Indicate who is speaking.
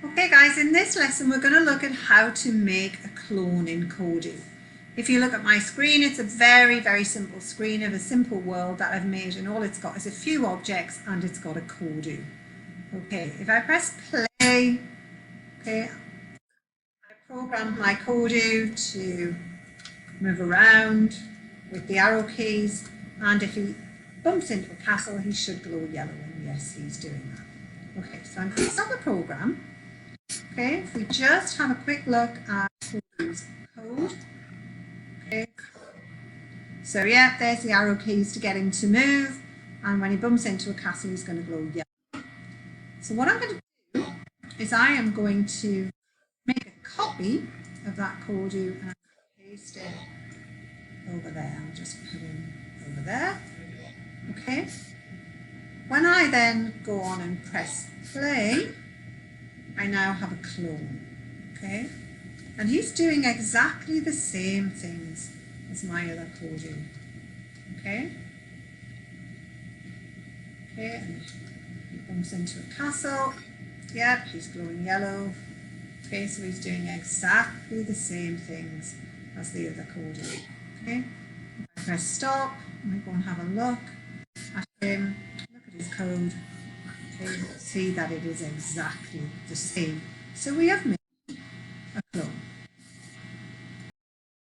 Speaker 1: Okay guys, in this lesson we're going to look at how to make a clone in Kodu. If you look at my screen, it's a very simple screen of a simple world that I've made, and all it's got is a few objects and it's got a Kodu. Okay, if I press play, okay, I programmed my Kodu to move around with the arrow keys, and if he bumps into a castle he should glow yellow, and yes, he's doing that. Okay, so I'm going to stop the program. Okay, if we just have a quick look at Kodu's code. Okay, so yeah, there's the arrow keys to get him to move, and when he bumps into a castle he's going to glow yellow. So what I'm going to do is I am going to make a copy of that Kodu and paste it over there. I'll just put him over there. Okay, when I then go on and press play, I now have a clone, okay? And he's doing exactly the same things as my other Kodu, okay? Okay, and he bumps into a castle. Yep, he's glowing yellow. Okay, so he's doing exactly the same things as the other Kodu, okay? If I press stop, I go and have a look at him, look at his code. Okay, see that it is exactly the same. So we have made